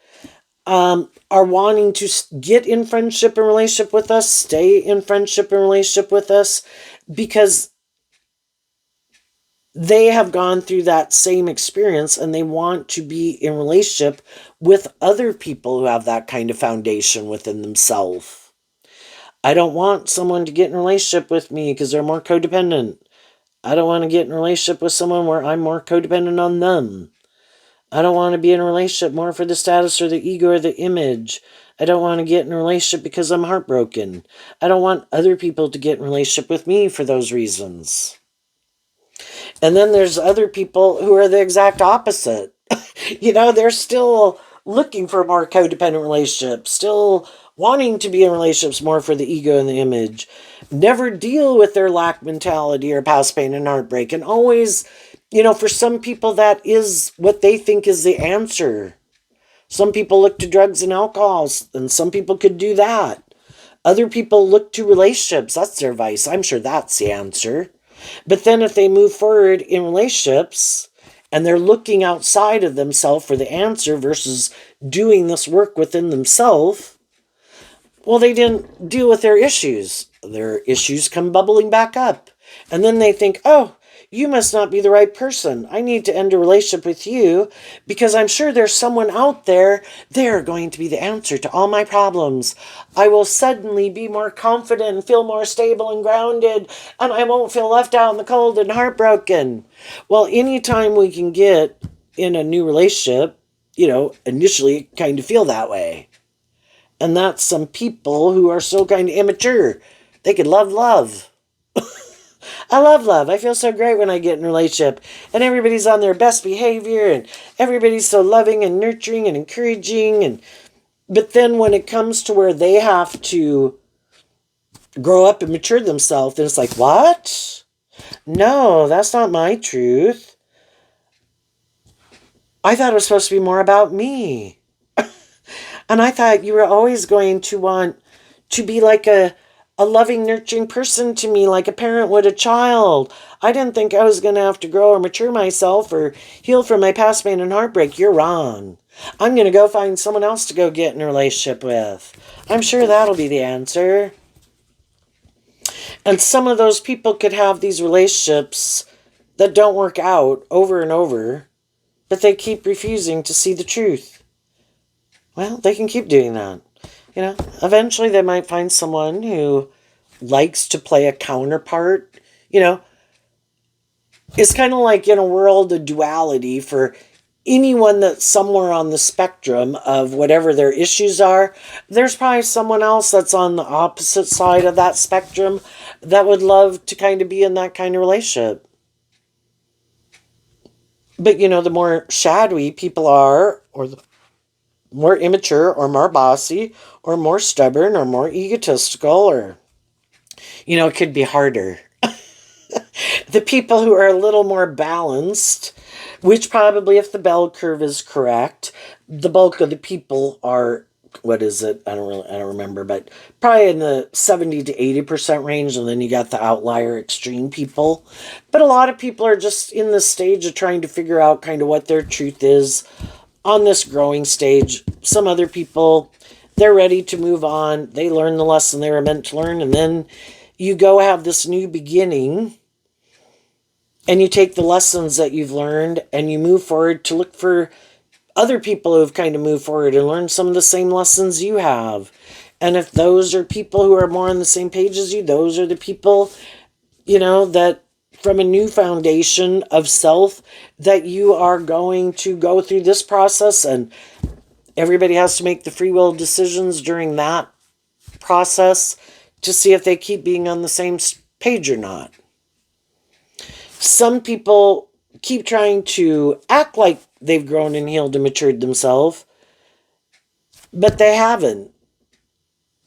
are wanting to get in friendship and relationship with us, stay in friendship and relationship with us, because they have gone through that same experience and they want to be in relationship with other people who have that kind of foundation within themselves. I don't want someone to get in a relationship with me because they're more codependent. I don't want to get in a relationship with someone where I'm more codependent on them. I don't want to be in a relationship more for the status or the ego or the image. I don't want to get in a relationship because I'm heartbroken. I don't want other people to get in a relationship with me for those reasons. And then there's other people who are the exact opposite. They're still looking for more codependent relationships, still wanting to be in relationships more for the ego and the image, never deal with their lack mentality or past pain and heartbreak, and always, for some people that is what they think is the answer. Some people look to drugs and alcohol, and some people could do that. Other people look to relationships. That's their vice. I'm sure that's the answer. But then if they move forward in relationships and they're looking outside of themselves for the answer versus doing this work within themselves, well, they didn't deal with their issues. Their issues come bubbling back up. And then they think, oh, you must not be the right person. I need to end a relationship with you because I'm sure there's someone out there. They're going to be the answer to all my problems. I will suddenly be more confident and feel more stable and grounded, and I won't feel left out in the cold and heartbroken. Well, anytime we can get in a new relationship, initially kind of feel that way. And that's some people who are so kind of immature. They could love love. I love love. I feel so great when I get in a relationship and everybody's on their best behavior and everybody's so loving and nurturing and encouraging. But then when it comes to where they have to grow up and mature themselves, then it's like, what? No, that's not my truth. I thought it was supposed to be more about me. And I thought you were always going to want to be like a loving, nurturing person to me, like a parent would a child. I didn't think I was going to have to grow or mature myself or heal from my past pain and heartbreak. You're wrong. I'm going to go find someone else to go get in a relationship with. I'm sure that'll be the answer. And some of those people could have these relationships that don't work out over and over, but they keep refusing to see the truth. Well, they can keep doing that. Eventually they might find someone who likes to play a counterpart. It's kind of like in a world of duality for anyone that's somewhere on the spectrum of whatever their issues are. There's probably someone else that's on the opposite side of that spectrum that would love to kind of be in that kind of relationship. But, the more shadowy people are, or the more immature, or more bossy, or more stubborn, or more egotistical, or, it could be harder. The people who are a little more balanced, which probably, if the bell curve is correct, the bulk of the people are, what is it? I don't remember, but probably in the 70 to 80% range, and then you got the outlier extreme people. But a lot of people are just in the stage of trying to figure out kind of what their truth is on this growing stage. Some other people, they're ready to move on. They learn the lesson they were meant to learn, and then you go have this new beginning, and you take the lessons that you've learned and you move forward to look for other people who have kind of moved forward and learned some of the same lessons you have. And if those are people who are more on the same page as you, those are the people, that from a new foundation of self, that you are going to go through this process, and everybody has to make the free will decisions during that process to see if they keep being on the same page or not. Some people keep trying to act like they've grown and healed and matured themselves, but they haven't.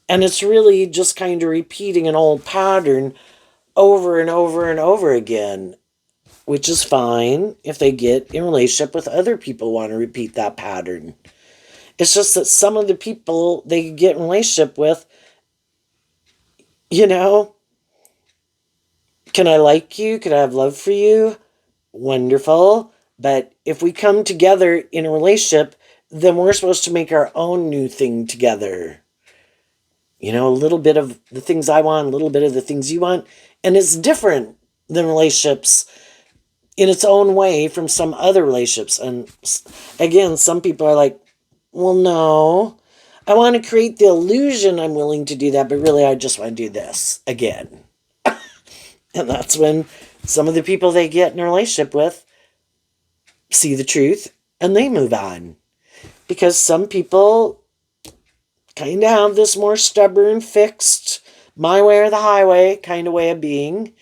And it's really just kind of repeating an old pattern over and over and over again, which is fine if they get in relationship with other people who want to repeat that pattern. It's just that some of the people they get in relationship with, can I like you? Could I have love for you? Wonderful. But if we come together in a relationship, then we're supposed to make our own new thing together. A little bit of the things I want, a little bit of the things you want. And it's different than relationships in its own way from some other relationships. And again, some people are like, well, no, I want to create the illusion I'm willing to do that, but really I just want to do this again. And that's when some of the people they get in a relationship with see the truth and they move on. Because some people kind of have this more stubborn, fixed, my way or the highway kind of way of being.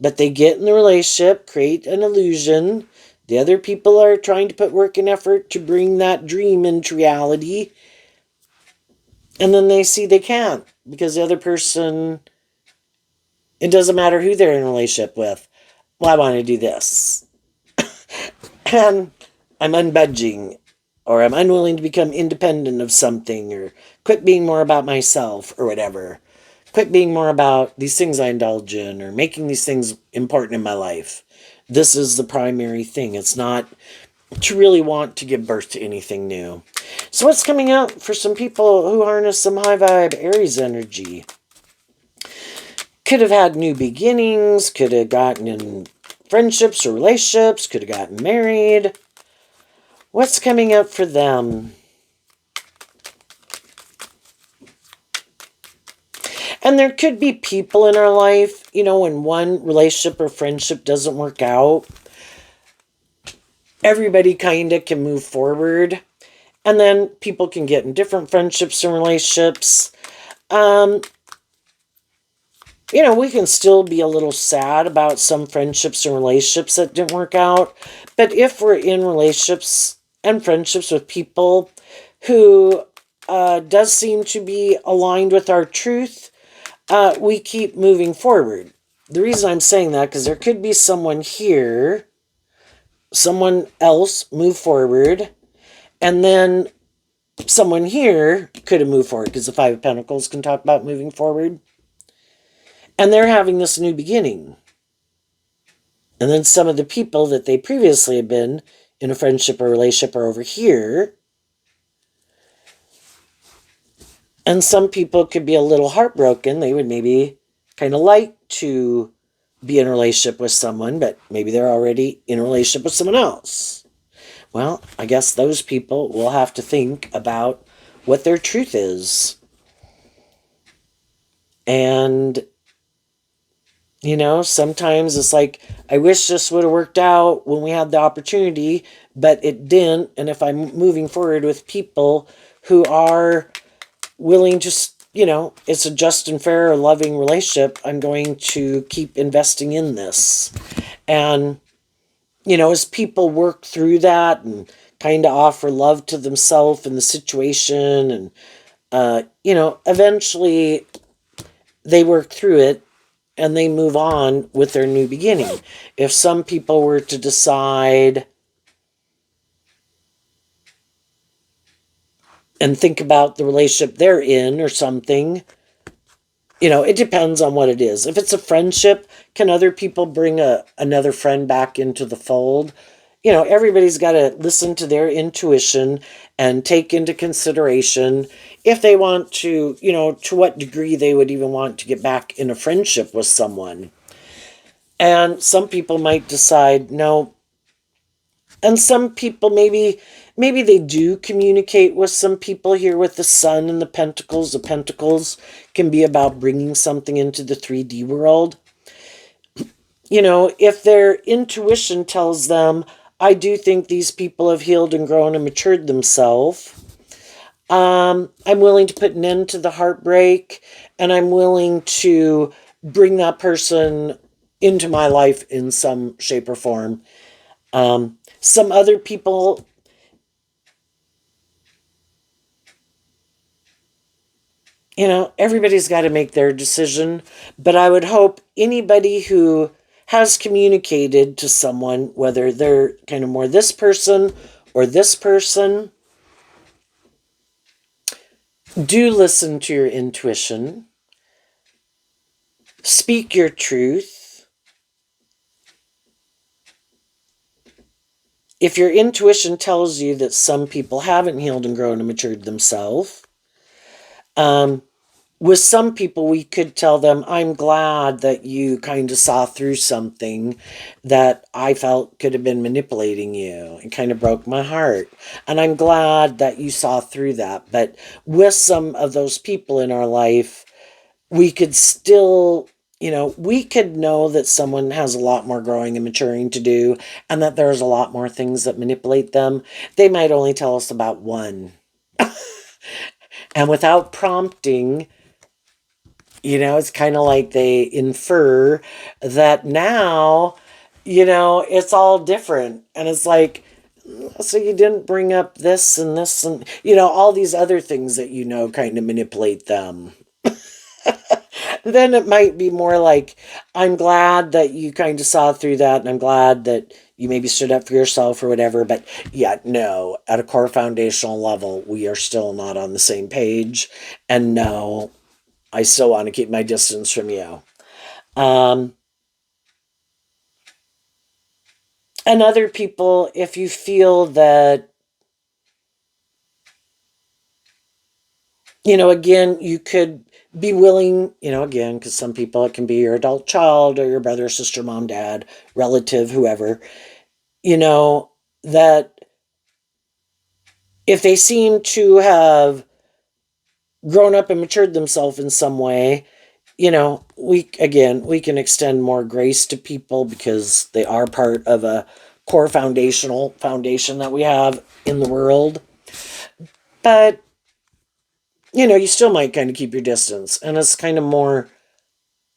But they get in the relationship, create an illusion. The other people are trying to put work and effort to bring that dream into reality. And then they see they can't because the other person, it doesn't matter who they're in a relationship with. Well, I want to do this. And I'm unbudging, or I'm unwilling to become independent of something, or quit being more about myself, or whatever. Quit being more about these things I indulge in, or making these things important in my life. This is the primary thing. It's not to really want to give birth to anything new. So what's coming out for some people who harness some high vibe Aries energy? Could have had new beginnings, could have gotten in friendships or relationships, could have gotten married. What's coming up for them? And there could be people in our life, when one relationship or friendship doesn't work out, everybody kind of can move forward. And then people can get in different friendships and relationships. We can still be a little sad about some friendships and relationships that didn't work out. But if we're in relationships and friendships with people who does seem to be aligned with our truth, we keep moving forward. The reason I'm saying that, because there could be someone here, someone else move forward, and then someone here could have moved forward, because the Five of Pentacles can talk about moving forward. And they're having this new beginning. And then some of the people that they previously had been in a friendship or relationship are over here. And some people could be a little heartbroken. They would maybe kind of like to be in a relationship with someone, but maybe they're already in a relationship with someone else. Well, I guess those people will have to think about what their truth is. And, sometimes it's like, I wish this would have worked out when we had the opportunity, but it didn't. And if I'm moving forward with people who are willing to, it's a just and fair, loving relationship, I'm going to keep investing in this. And, as people work through that and kind of offer love to themselves and the situation, and, eventually they work through it and they move on with their new beginning. If some people were to decide and think about the relationship they're in or something, it depends on what it is. If it's a friendship, can other people bring another friend back into the fold? Everybody's got to listen to their intuition and take into consideration if they want to, to what degree they would even want to get back in a friendship with someone. And some people might decide no. And some people maybe they do communicate with some people here with the Sun and the Pentacles. The Pentacles can be about bringing something into the 3D world. If their intuition tells them, I do think these people have healed and grown and matured themselves. I'm willing to put an end to the heartbreak, and I'm willing to bring that person into my life in some shape or form. Some other people, everybody's got to make their decision, but I would hope anybody who has communicated to someone, whether they're kind of more this person or this person, do listen to your intuition, speak your truth. If your intuition tells you that some people haven't healed and grown and matured themselves, with some people, we could tell them, I'm glad that you kind of saw through something that I felt could have been manipulating you. It kind of broke my heart. And I'm glad that you saw through that. But with some of those people in our life, we could still, we could know that someone has a lot more growing and maturing to do, and that there's a lot more things that manipulate them. They might only tell us about one. And without prompting, it's kind of like they infer that now, it's all different. And it's like, so you didn't bring up this and this and, all these other things that, kind of manipulate them. Then it might be more like, I'm glad that you kind of saw through that, and I'm glad that you maybe stood up for yourself or whatever. But yeah, no, at a core foundational level, we are still not on the same page. And no, I still want to keep my distance from you. And other people, if you feel that, again, you could be willing, again, because some people it can be your adult child or your brother, sister, mom, dad, relative, whoever, that if they seem to have grown up and matured themselves in some way, we can extend more grace to people because they are part of a core foundation that we have in the world. But, you still might kind of keep your distance. And it's kind of more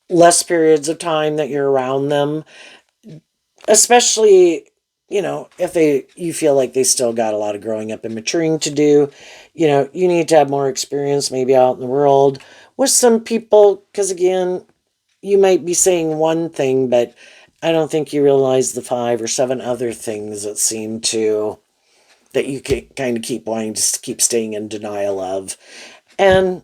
less periods of time that you're around them, especially, if you feel like they still got a lot of growing up and maturing to do. You need to have more experience maybe out in the world with some people, because again, you might be saying one thing, but I don't think you realize the 5 or 7 other things that you can kind of keep wanting to keep staying in denial of. And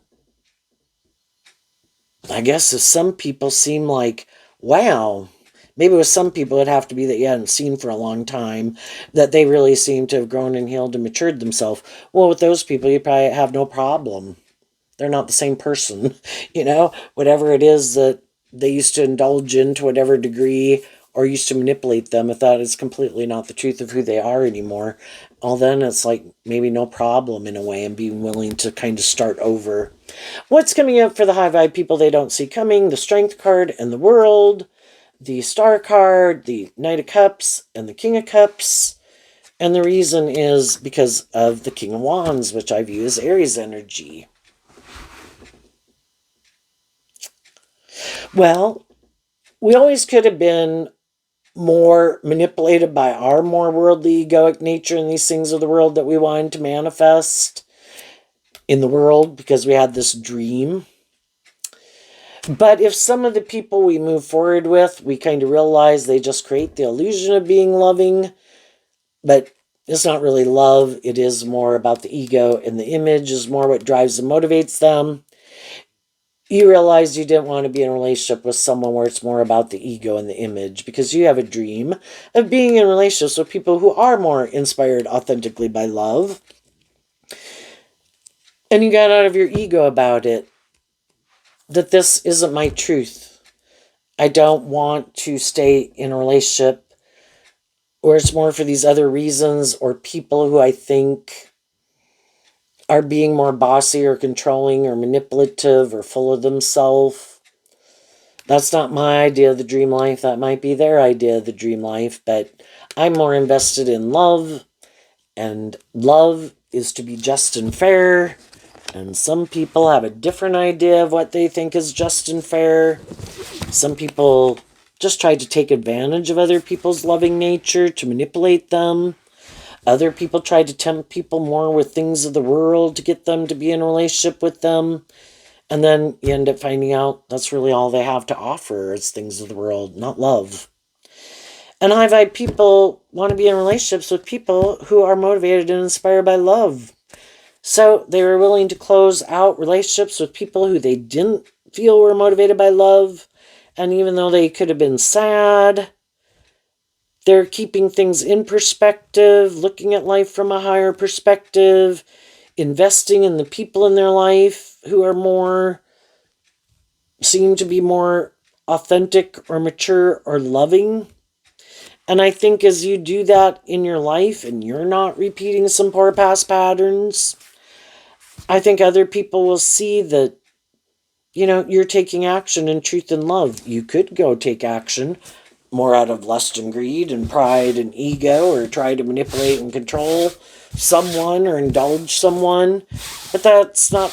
I guess if some people seem like, wow, maybe with some people it'd have to be that you hadn't seen for a long time, that they really seem to have grown and healed and matured themselves. Well, with those people, you probably have no problem. They're not the same person, whatever it is that they used to indulge in to whatever degree or used to manipulate them, if that is completely not the truth of who they are anymore, well, then it's like maybe no problem in a way, and being willing to kind of start over. What's coming up for the high vibe people they don't see coming? The Strength card and the World, the Star card, the Knight of Cups, and the King of Cups. And the reason is because of the King of Wands, which I view as Aries energy. Well, we always could have been more manipulated by our more worldly egoic nature and these things of the world that we wanted to manifest in the world because we had this dream. But if some of the people we move forward with, we kind of realize they just create the illusion of being loving, but it's not really love. It is more about the ego, and the image is more what drives and motivates them. You realize you didn't want to be in a relationship with someone where it's more about the ego and the image, because you have a dream of being in relationships with people who are more inspired authentically by love. And you got out of your ego about it, that this isn't my truth. I don't want to stay in a relationship where it's more for these other reasons, or people who I think are being more bossy or controlling or manipulative or full of themselves. That's not my idea of the dream life. That might be their idea of the dream life, but I'm more invested in love, and love is to be just and fair. And some people have a different idea of what they think is just and fair. Some people just try to take advantage of other people's loving nature to manipulate them. Other people try to tempt people more with things of the world to get them to be in a relationship with them. And then you end up finding out that's really all they have to offer is things of the world, not love. And high vibe people want to be in relationships with people who are motivated and inspired by love. So they were willing to close out relationships with people who they didn't feel were motivated by love. And even though they could have been sad, they're keeping things in perspective, looking at life from a higher perspective, investing in the people in their life who are seem to be more authentic or mature or loving. And I think as you do that in your life and you're not repeating some poor past patterns, I think other people will see that, you're taking action in truth and love. You could go take action more out of lust and greed and pride and ego, or try to manipulate and control someone or indulge someone. But that's not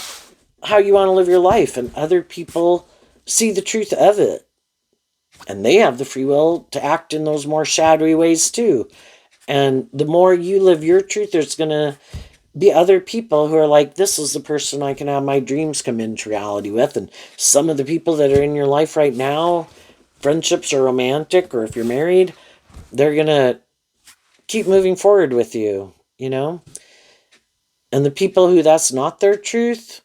how you want to live your life. And other people see the truth of it. And they have the free will to act in those more shadowy ways too. And the more you live your truth, there's going to be other people who are like, this is the person I can have my dreams come into reality with. And some of the people that are in your life right now, friendships or romantic, or if you're married, they're going to keep moving forward with you, And the people who that's not their truth,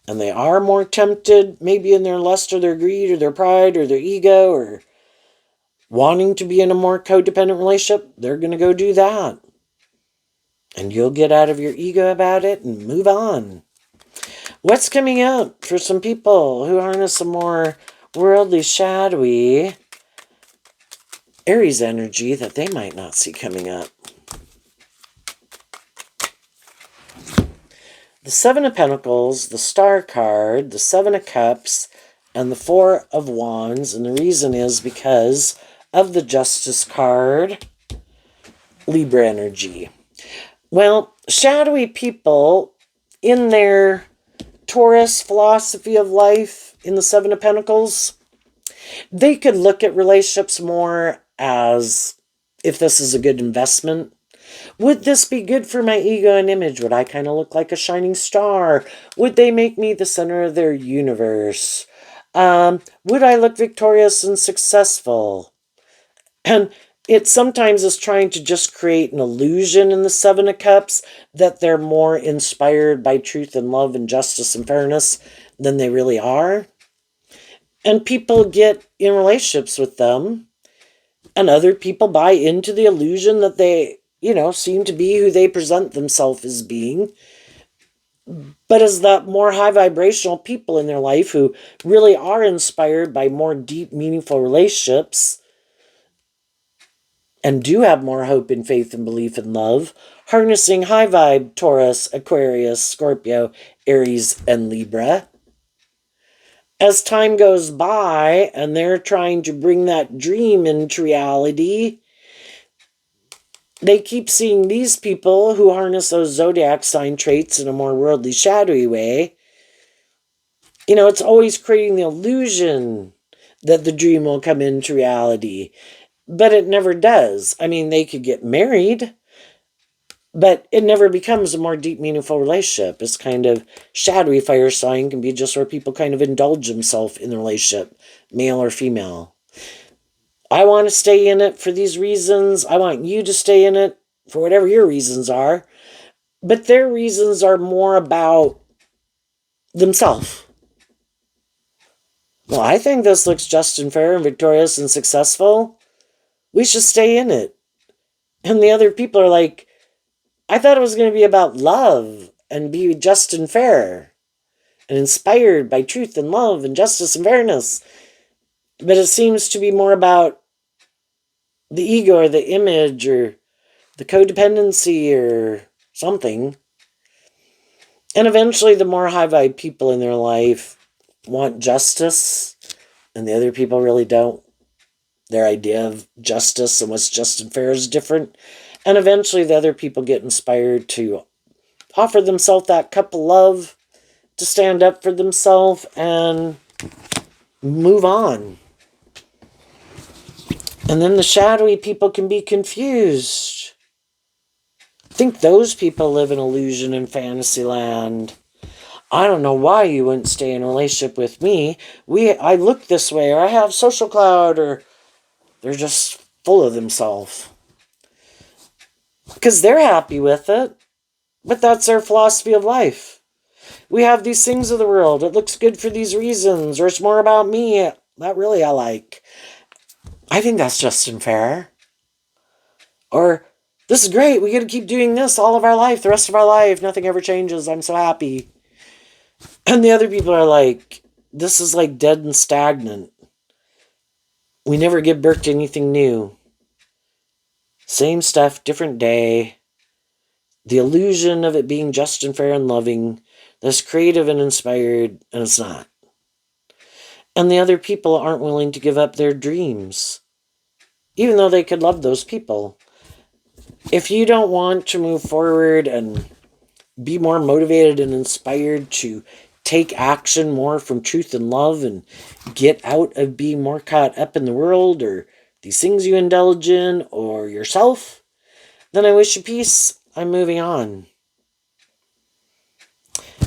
and they are more tempted, maybe in their lust or their greed or their pride or their ego or wanting to be in a more codependent relationship, they're going to go do that. And you'll get out of your ego about it and move on. What's coming up for some people who harness a more worldly, shadowy Aries energy that they might not see coming up? The Seven of Pentacles, the Star card, the Seven of Cups, and the Four of Wands. And the reason is because of the Justice card, Libra energy. Well, shadowy people in their Taurus philosophy of life in the Seven of Pentacles, they could look at relationships more as if this is a good investment. Would this be good for my ego and image? Would I kind of look like a shining star? Would they make me the center of their universe? Would I look victorious and successful? And it sometimes is trying to just create an illusion in the Seven of Cups that they're more inspired by truth and love and justice and fairness than they really are. And people get in relationships with them, and other people buy into the illusion that they, seem to be who they present themselves as being. But as the more high vibrational people in their life who really are inspired by more deep, meaningful relationships and do have more hope and faith and belief and love, harnessing high vibe Taurus, Aquarius, Scorpio, Aries, and Libra. As time goes by and they're trying to bring that dream into reality, they keep seeing these people who harness those zodiac sign traits in a more worldly, shadowy way. It's always creating the illusion that the dream will come into reality, but it never does. I mean, they could get married, but it never becomes a more deep, meaningful relationship. It's kind of shadowy fire sign can be just where people kind of indulge themselves in the relationship, male or female. I want to stay in it for these reasons. I want you to stay in it for whatever your reasons are. But their reasons are more about themselves. Well, I think this looks just and fair and victorious and successful. We should stay in it. And the other people are like, I thought it was going to be about love and be just and fair and inspired by truth and love and justice and fairness. But it seems to be more about the ego or the image or the codependency or something. And eventually the more high vibe people in their life want justice and the other people really don't. Their idea of justice and what's just and fair is different. And eventually the other people get inspired to offer themselves that cup of love, to stand up for themselves and move on. And then the shadowy people can be confused. I think those people live in illusion and fantasy land. I don't know why you wouldn't stay in a relationship with me. I look this way, or I have social cloud, or they're just full of themselves. Because they're happy with it. But that's their philosophy of life. We have these things of the world. It looks good for these reasons. Or it's more about me. That really I like. I think that's just and fair. Or, this is great. We get to keep doing this all of our life. The rest of our life. Nothing ever changes. I'm so happy. And the other people are like, this is like dead and stagnant. We never give birth to anything new. Same stuff, different day. The illusion of it being just and fair and loving, that's creative and inspired, and it's not. And the other people aren't willing to give up their dreams, even though they could love those people. If you don't want to move forward and be more motivated and inspired to take action more from truth and love and get out of being more caught up in the world or these things you indulge in or yourself, then I wish you peace. I'm moving on.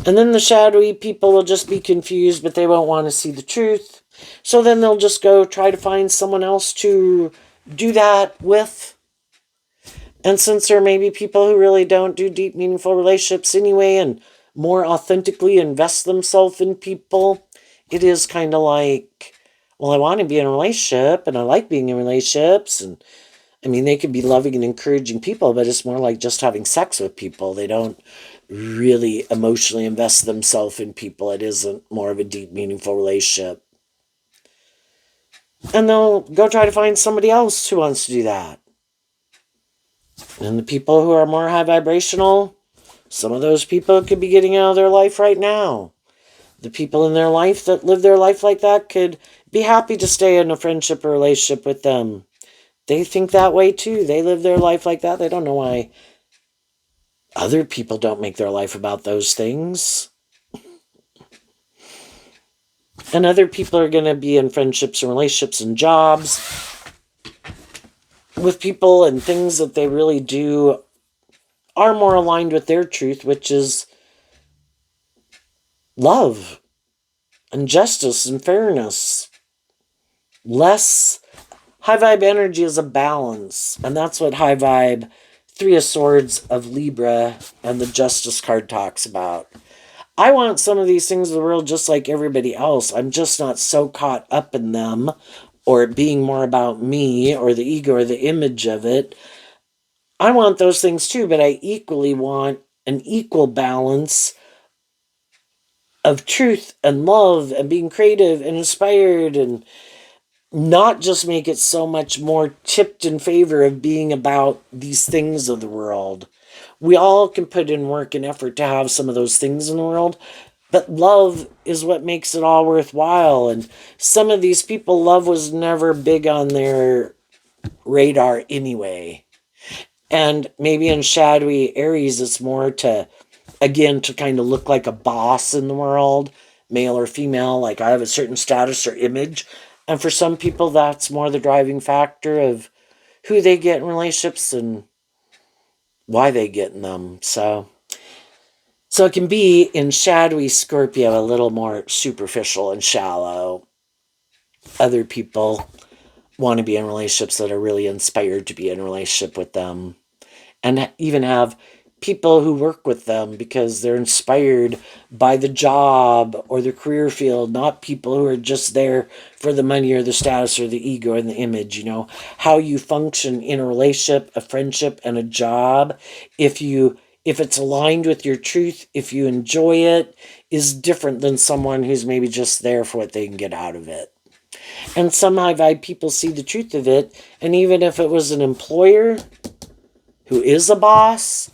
And then the shadowy people will just be confused, but they won't want to see the truth. So then they'll just go try to find someone else to do that with. And since there may be people who really don't do deep, meaningful relationships anyway and more authentically invest themselves in people, it is kind of like, well, I want to be in a relationship and I like being in relationships. And I mean, they could be loving and encouraging people, but it's more like just having sex with people. They don't really emotionally invest themselves in people. It isn't more of a deep, meaningful relationship. And they'll go try to find somebody else who wants to do that. And the people who are more high vibrational, some of those people could be getting out of their life right now. The people in their life that live their life like that could be happy to stay in a friendship or relationship with them. They think that way too. They live their life like that. They don't know why other people don't make their life about those things. And other people are going to be in friendships and relationships and jobs with people and things that they really do are more aligned with their truth, which is love and justice and fairness. Less high vibe energy is a balance, and that's what high vibe Three of Swords of Libra and the Justice card talks about. I want some of these things in the world just like everybody else. I'm just not so caught up in them or it being more about me or the ego or the image of it. I want those things too, but I equally want an equal balance of truth and love and being creative and inspired and not just make it so much more tipped in favor of being about these things of the world. We all can put in work and effort to have some of those things in the world, but love is what makes it all worthwhile. And some of these people, love was never big on their radar anyway. And maybe in shadowy Aries, it's more to, again, to kind of look like a boss in the world, male or female, like I have a certain status or image. And for some people, that's more the driving factor of who they get in relationships and why they get in them. So it can be in shadowy Scorpio a little more superficial and shallow. Other people want to be in relationships that are really inspired to be in a relationship with them. And even have people who work with them because they're inspired by the job or the career field, not people who are just there for the money or the status or the ego and the image. You know, how you function in a relationship, a friendship, and a job, if it's aligned with your truth, if you enjoy it, is different than someone who's maybe just there for what they can get out of it. And some high vibe people see the truth of it, and even if it was an employer who is a boss,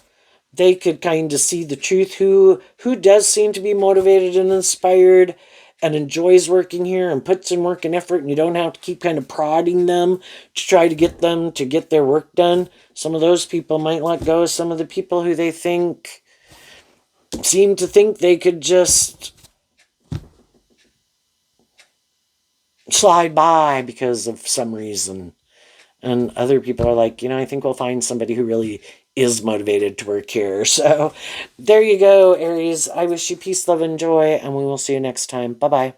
they could kind of see the truth, who does seem to be motivated and inspired and enjoys working here and puts in work and effort, and you don't have to keep kind of prodding them to try to get them to get their work done. Some of those people might let go of some of the people who they seem to think they could just slide by because of some reason. And other people are like, I think we'll find somebody who really is motivated to work here. So there you go, Aries. I wish you peace, love, and joy, and we will see you next time. Bye-bye.